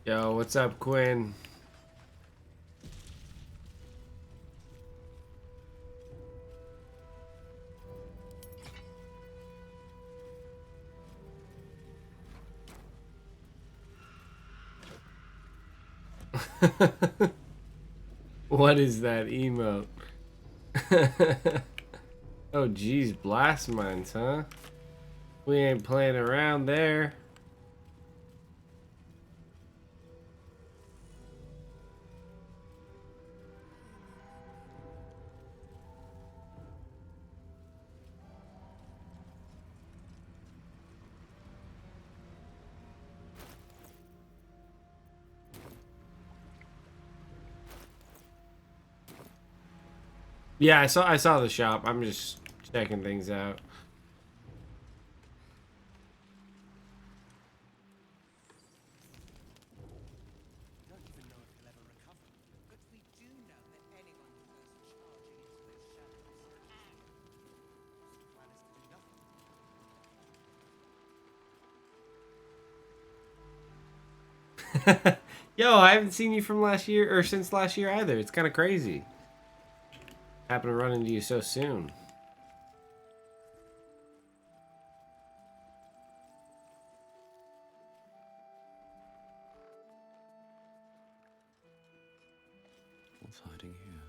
Yo, what's up, Quinn? What is that emote? Oh, geez, blast mines, huh? We ain't playing around there. Yeah, I saw the shop. I'm just checking things out. Don't even know if he'll ever recover. But we do know that anyone who goes charging into those shadows the plan is to do nothing. Yo, I haven't seen you from last year or since last year either. It's kind of crazy. Happened to run into you so soon. What's hiding here?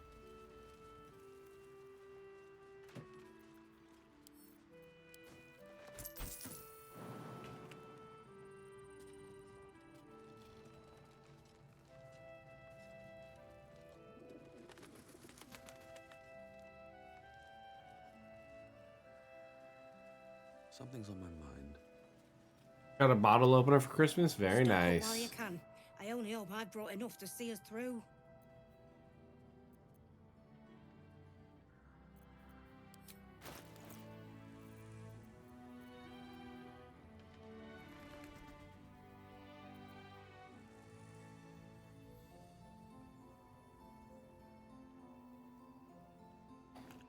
Something's on my mind. Got a bottle opener for Christmas? Very Stock up while you nice. can. I only hope I've brought enough to see us through.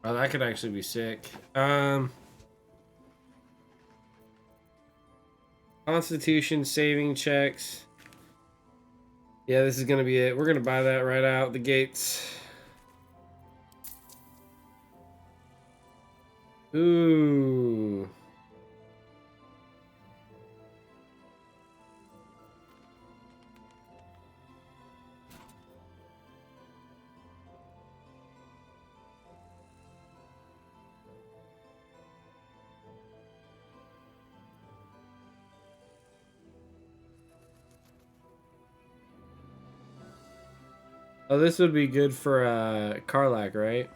Oh, that could actually be sick. Constitution saving checks. Yeah, this is gonna be it. We're gonna buy that right out the gates. Ooh. Oh, this would be good for Karlak, right?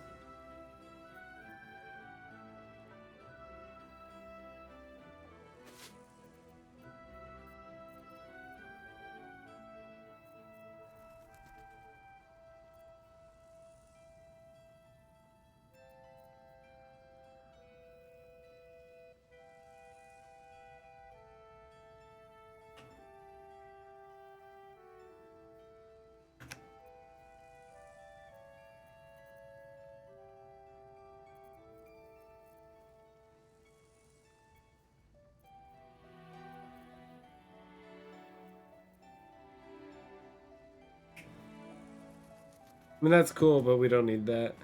I mean, that's cool, but we don't need that.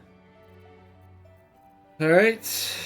All right.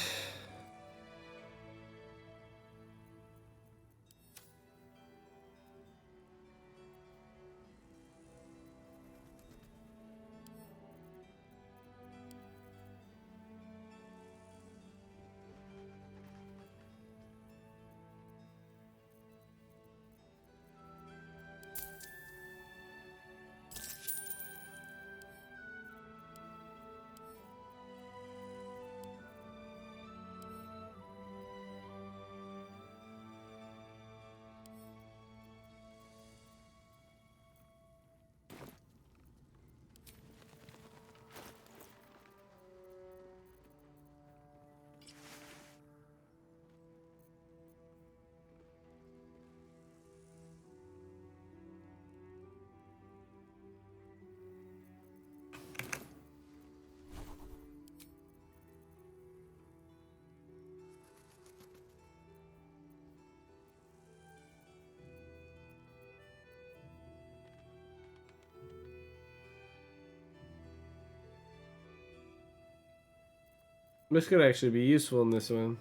This could actually be useful in this one.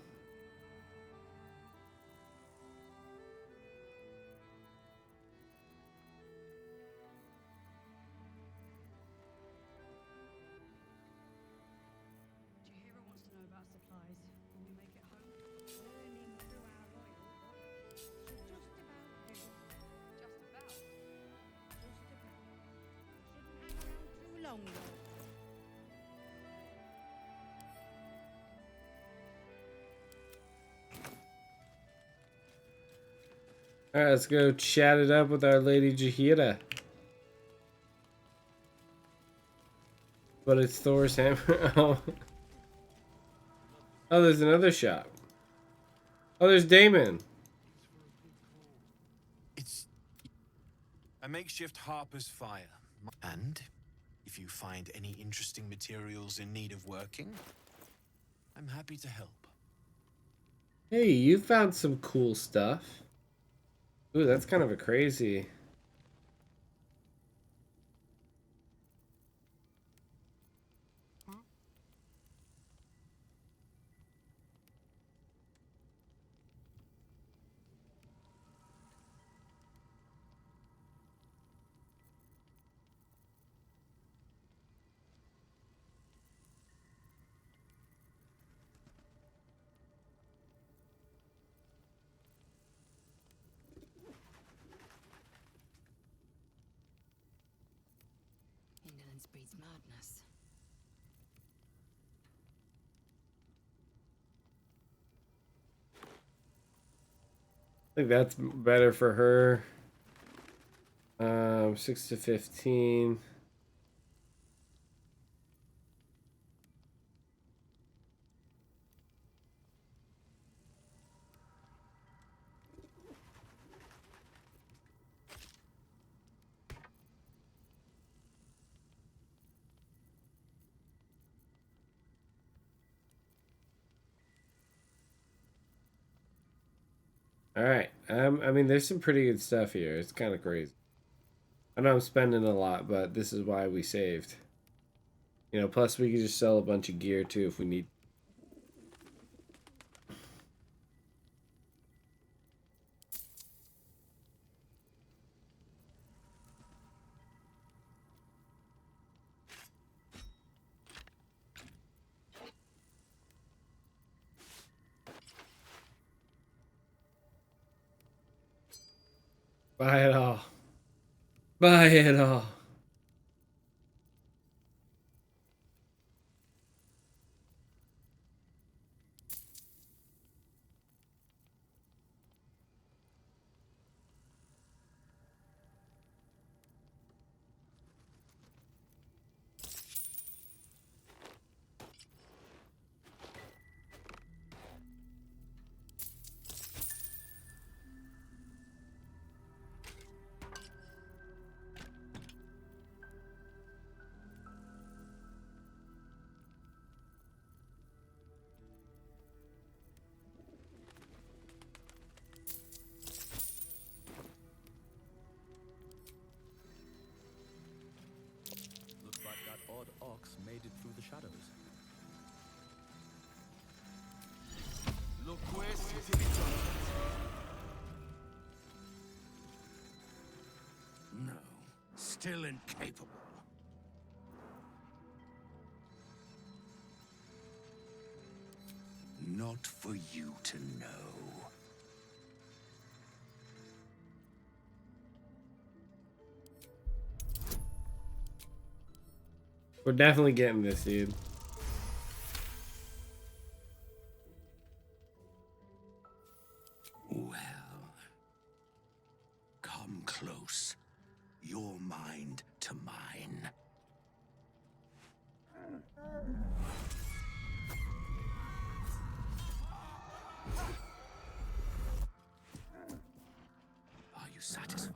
Jahira wants to know about supplies. Will we make it home? Burning through our oil book should just about do. Just about. Just about. Shouldn't hang around too long, though. Alright, let's go chat it up with our Lady Jahira. But it's Thor's hammer. Oh. Oh, there's another shop. Oh, there's Damon. It's a makeshift harper's fire. And if you find any interesting materials in need of working, I'm happy to help. Hey, you found some cool stuff. Ooh, that's kind of a crazy. Indolence breeds madness. I think that's better for her. 6 to 15. All right. I mean, there's some pretty good stuff here. It's kind of crazy. I know I'm spending a lot, but this is why we saved. You know, plus we can just sell a bunch of gear too if we need. Buy it all. Buy it all. Looks like that odd ox made it through the shadows. No, still incapable. Not for you to know. We're definitely getting this, dude. Well, come close. Your mind to mine. Are you satisfied?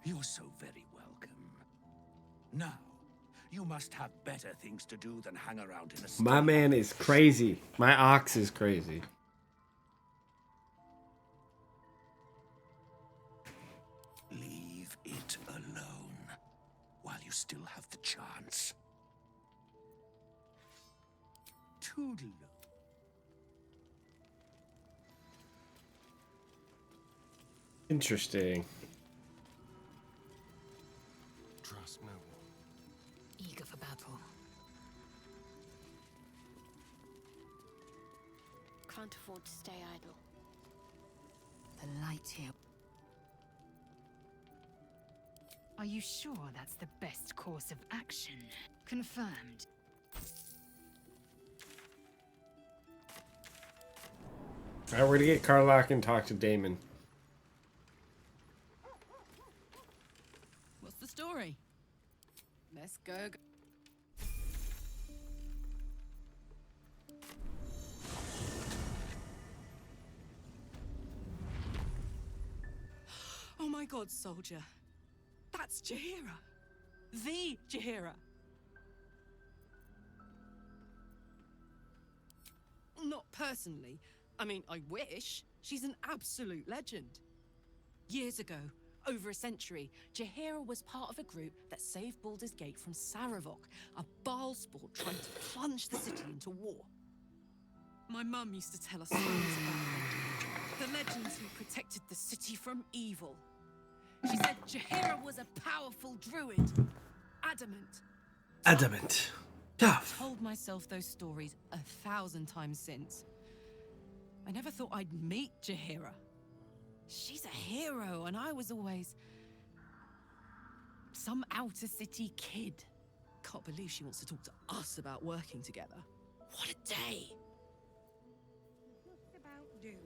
You're so very welcome. Now, you must have better things to do than hang around in a My man stable. is crazy. My ox is crazy. Leave it Toodaloo. Interesting. Trust no one. Eager for battle. Can't afford to stay idle. The light here. Are you sure that's the best course of action? Confirmed. Alright, we're gonna get Carlock and talk to Damon. What's the story? Let's go. Oh my god, soldier. That's Jaheira. The Jaheira. Not personally. I mean, I wish. She's an absolute legend. Years ago, over a century, Jaheira was part of a group that saved Baldur's Gate from Saravok, a Baalsport trying to plunge the city into war. My mum used to tell us stories about them. The legends who protected the city from evil. She said Jaheira was a powerful druid. Adamant. Adamant. Tough. Told myself those stories 1,000 times since. I never thought I'd meet Jaheira. She's a hero, and I was always some outer city kid. Can't believe she wants to talk to us about working together. What a day! Just about do.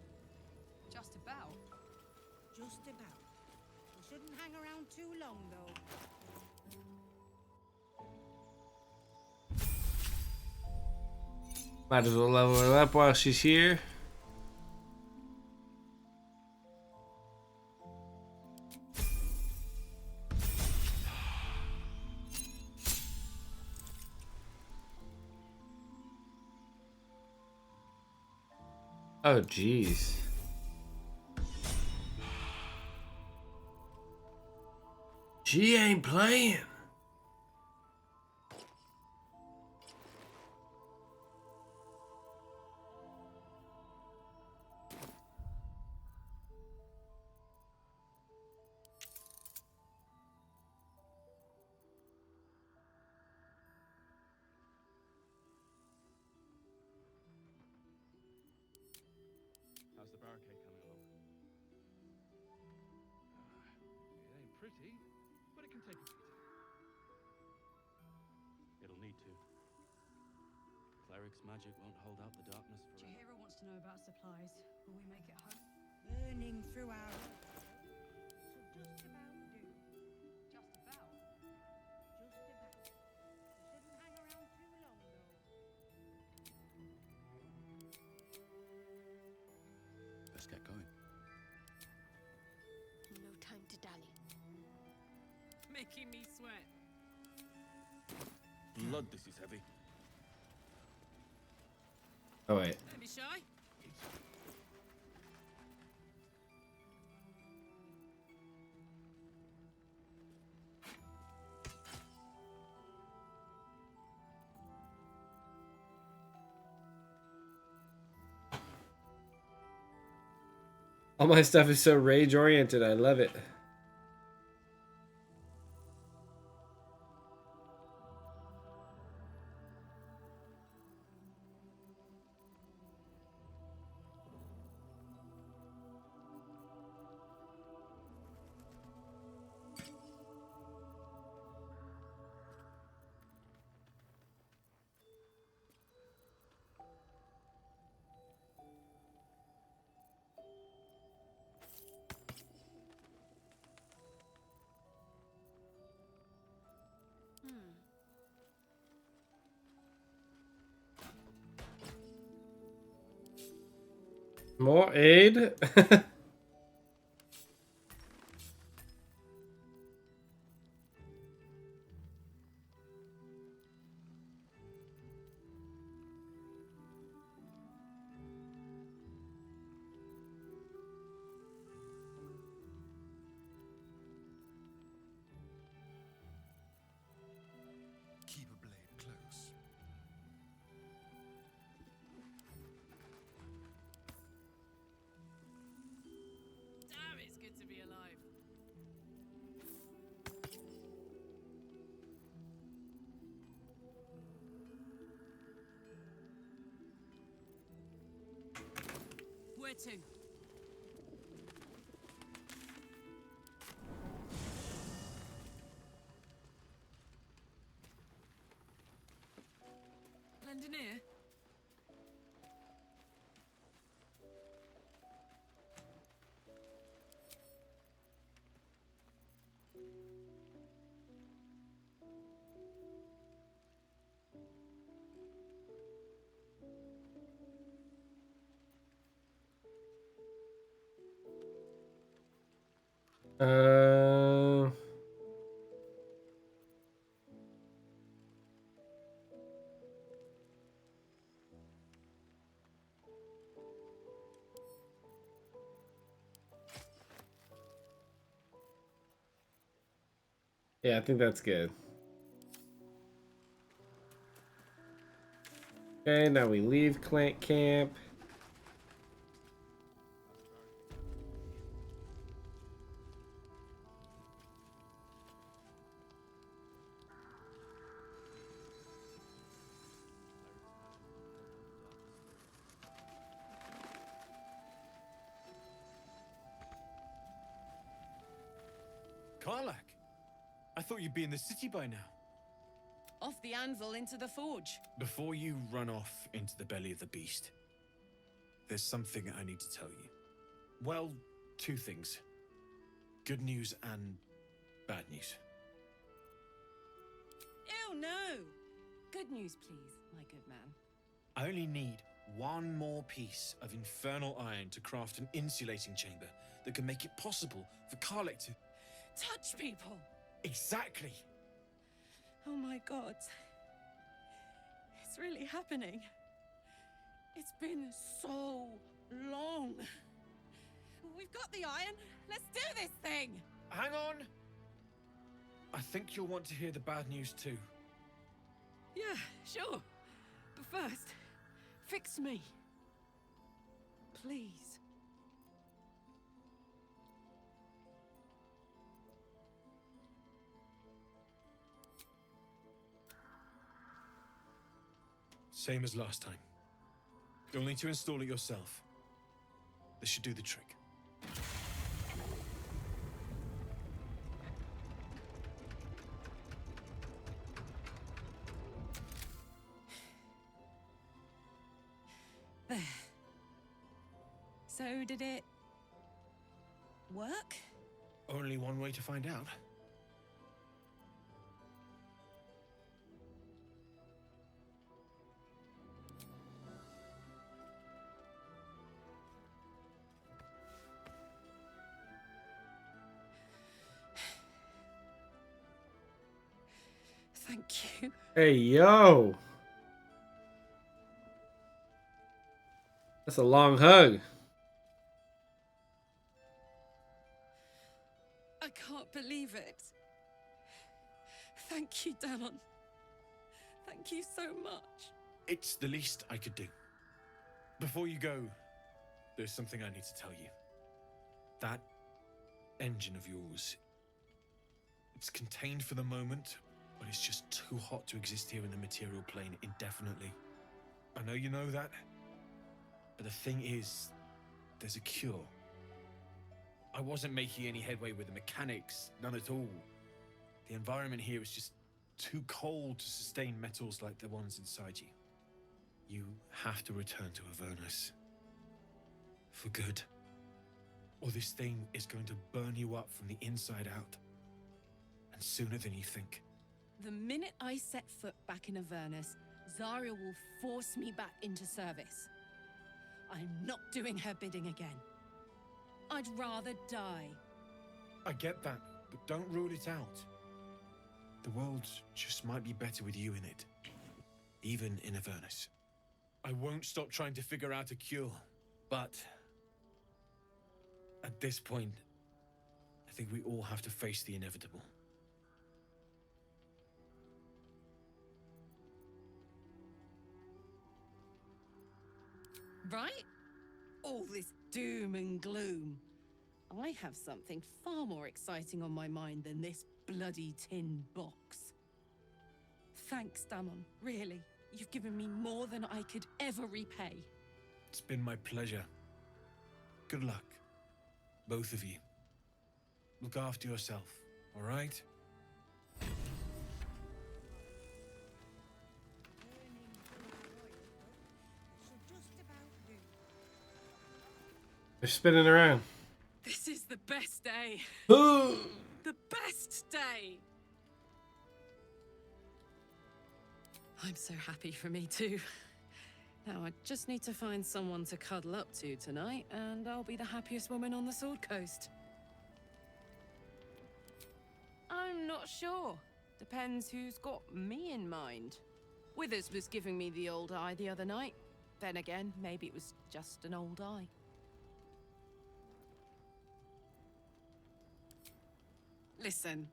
Just about. Just about. We shouldn't hang around too long, though. Might as well level her up while she's here. Oh, jeez. She ain't playing. How's the barricade coming along? It ain't pretty, but it can take a beating. It'll need to. Cleric's magic won't hold out the darkness forever. Jaheira wants to know about supplies. Will we make it home? Burning through our... So just about do. Just about. Just about. We shouldn't hang around too long, though. Let's get going. No time to dally. Making me sweat. Blood, this is heavy. Oh, wait. Don't be shy. All my stuff is so rage oriented. I love it. More aid? Keep a blade close. Where to? Lendoneer? Uh, yeah, I think that's good. Okay, now we leave Clank Camp. Karlak, I thought you'd be in the city by now. Off the anvil into the forge. Before you run off into the belly of the beast, there's something I need to tell you. Well, two things. Good news and bad news. Ew, no! Good news, please, my good man. I only need one more piece of infernal iron to craft an insulating chamber that can make it possible for Karlak to... Touch people! Exactly! Oh my god. It's really happening. It's been so long. We've got the iron. Let's do this thing! Hang on! I think you'll want to hear the bad news too. Yeah, sure. But first, fix me. Please. Same as last time. You'll need to install it yourself. This should do the trick. There. So did it work? Only one way to find out. Thank you. Hey, yo! That's a long hug. I can't believe it. Thank you, Danon. Thank you so much. It's the least I could do. Before you go, there's something I need to tell you. That engine of yours, it's contained for the moment, but it's just too hot to exist here in the material plane indefinitely. I know you know that, but the thing is, there's a cure. I wasn't making any headway with the mechanics, none at all. The environment here is just too cold to sustain metals like the ones inside you. You have to return to Avernus. For good. Or this thing is going to burn you up from the inside out. And sooner than you think. The minute I set foot back in Avernus, Zarya will force me back into service. I'm not doing her bidding again. I'd rather die. I get that, but don't rule it out. The world just might be better with you in it. Even in Avernus. I won't stop trying to figure out a cure, but at this point, I think we all have to face the inevitable. Right? All this doom and gloom. I have something far more exciting on my mind than this bloody tin box. Thanks, Danon. Really. You've given me more than I could ever repay. It's been my pleasure. Good luck. Both of you. Look after yourself, all right? Should just about do. They're spinning around. This is the best day. Ooh. The best day. I'm so happy for me too. Now I just need to find someone to cuddle up to tonight, and I'll be the happiest woman on the Sword Coast. I'm not sure. Depends who's got me in mind. Withers was giving me the old eye the other night. Then again, maybe it was just an old eye. Listen,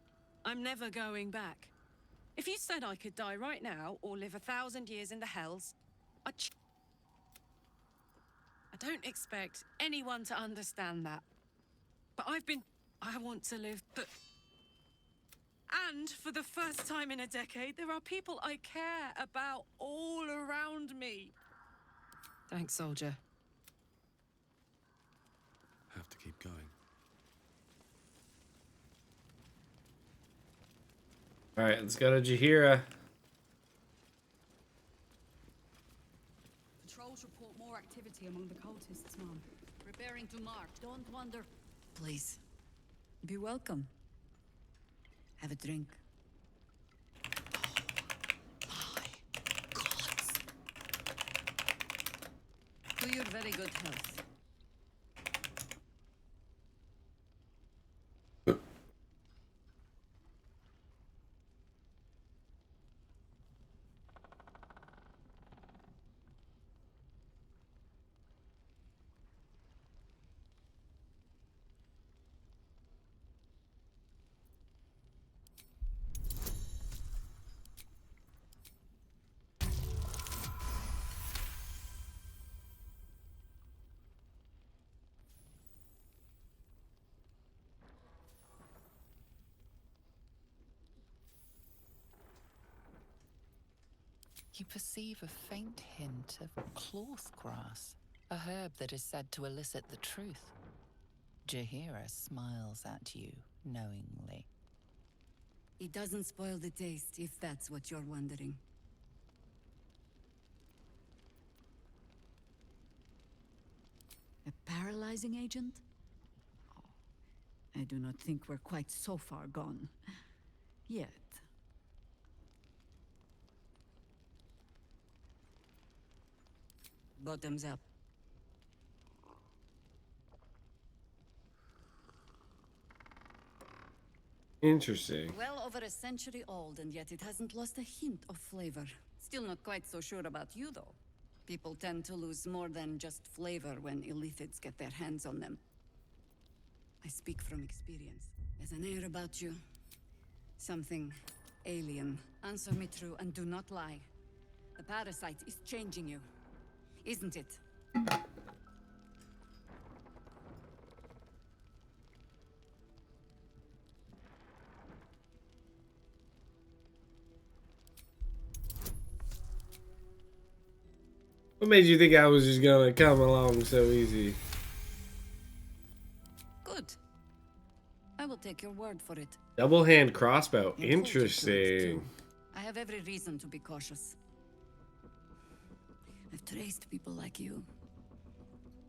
I'm never going back. If you said I could die right now or live 1,000 years in the Hells, I don't expect anyone to understand that. But I want to live, but... And for the first time in a decade, there are people I care about all around me. Thanks, soldier. Have to keep going. Alright, let's go to Jaheira. Patrols report more activity among the cultists, Mom. Preparing to march. Don't wander. Please. Be welcome. Have a drink. My gods. To your very good health. You perceive a faint hint of cloth grass, a herb that is said to elicit the truth. Jaheira smiles at you knowingly. It doesn't spoil the taste, if that's what you're wondering. A paralyzing agent? Oh, I do not think we're quite so far gone. Yet. Bottoms up. Interesting. Well over a century old, and yet it hasn't lost a hint of flavor. Still not quite so sure about you, though. People tend to lose more than just flavor when illithids get their hands on them. I speak from experience. There's an air about you. Something alien. Answer me true and do not lie. The parasite is changing you. Isn't it? What made you think I was just gonna come along so easy? Good. I will take your word for it. Double hand crossbow. Your cult is good, Interesting. too. I have every reason to be cautious. I've traced people like you.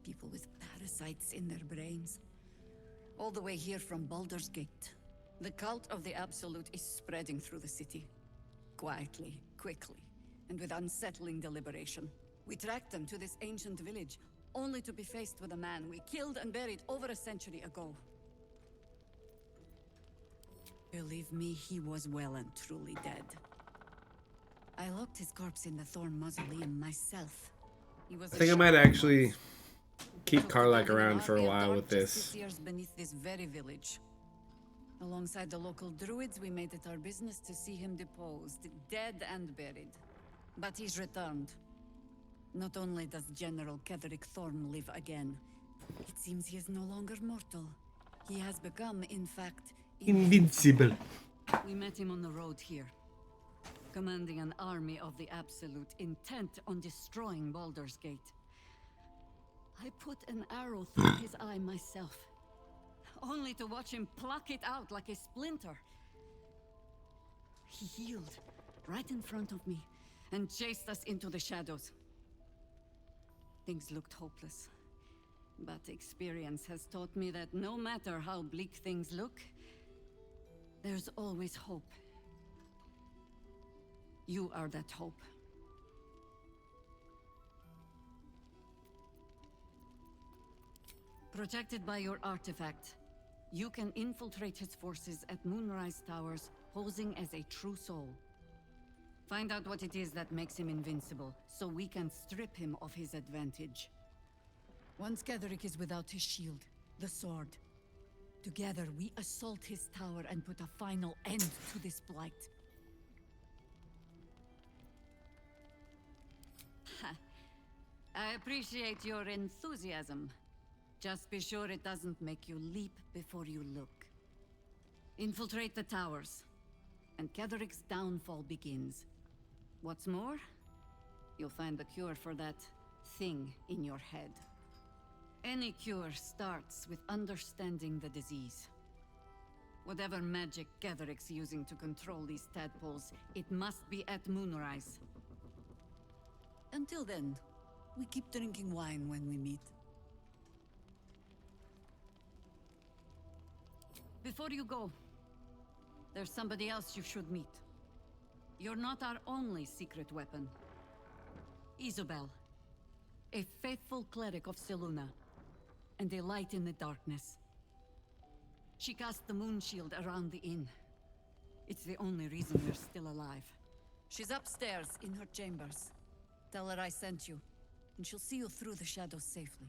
People with parasites in their brains. All the way here from Baldur's Gate. The cult of the Absolute is spreading through the city. Quietly, quickly, and with unsettling deliberation. We tracked them to this ancient village, only to be faced with a man we killed and buried over a century ago. Believe me, he was well and truly dead. I locked his corpse in the Thorn Mausoleum myself. He was I think I might actually keep Karlach around for a while with this. Years beneath this very village. Alongside the local druids, we made it our business to see him deposed, dead and buried. But he's returned. Not only does General Ketherick Thorn live again, it seems he is no longer mortal. He has become, in fact, Invincible. We met him on the road here, commanding an army of the Absolute, intent on destroying Baldur's Gate. I put an arrow through his eye myself, only to watch him pluck it out like a splinter. He healed right in front of me and chased us into the shadows. Things looked hopeless, but experience has taught me that no matter how bleak things look, there's always hope. You are that hope. Protected by your artifact, you can infiltrate his forces at Moonrise Towers, posing as a true soul. Find out what it is that makes him invincible, so we can strip him of his advantage. Once Ketheric is without his shield, the sword, together we assault his tower and put a final end to this blight. I appreciate your enthusiasm. Just be sure it doesn't make you leap before you look. Infiltrate the towers, and Ketheric's downfall begins. What's more, you'll find the cure for that thing in your head. Any cure starts with understanding the disease. Whatever magic Ketheric's using to control these tadpoles, it must be at Moonrise. Until then, we keep drinking wine when we meet. Before you go, there's somebody else you should meet. You're not our only secret weapon. Isobel, a faithful cleric of Selûne, and a light in the darkness. She cast the moon shield around the inn. It's the only reason we're still alive. She's upstairs in her chambers. Tell her I sent you, and she'll see you through the shadows safely.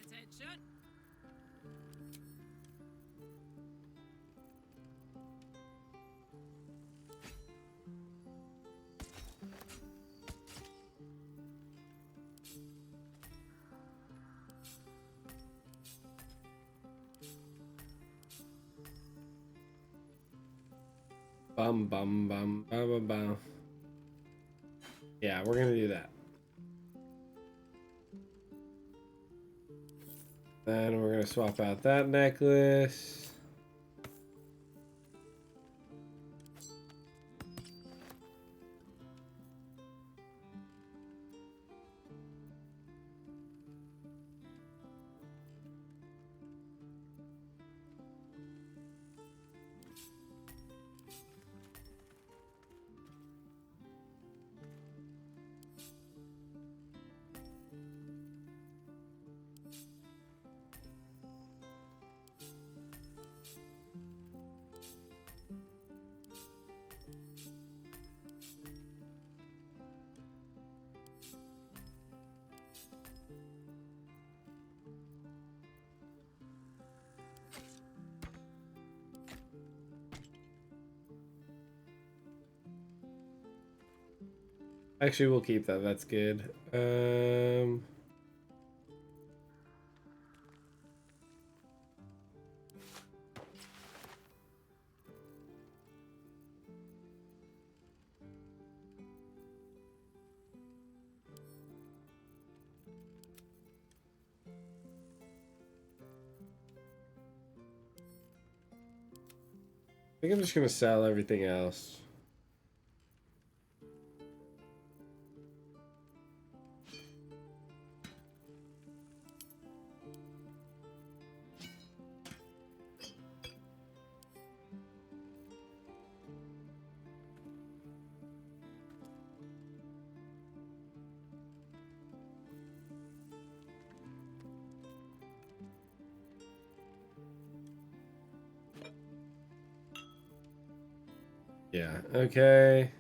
Attention! Bum bum bum bum bum bum. Yeah, we're gonna do that. Then we're gonna swap out that necklace. Actually, we'll keep that. That's good. I think I'm just gonna sell everything else. Yeah, okay.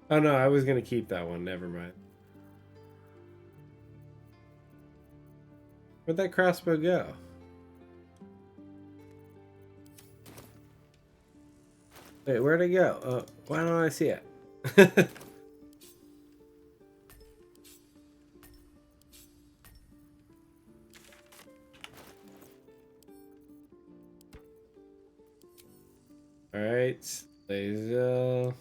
Oh no, I was gonna keep that one. Never mind. Where'd that crossbow go? Wait, where'd it go? Why don't I see it? Alright, laser.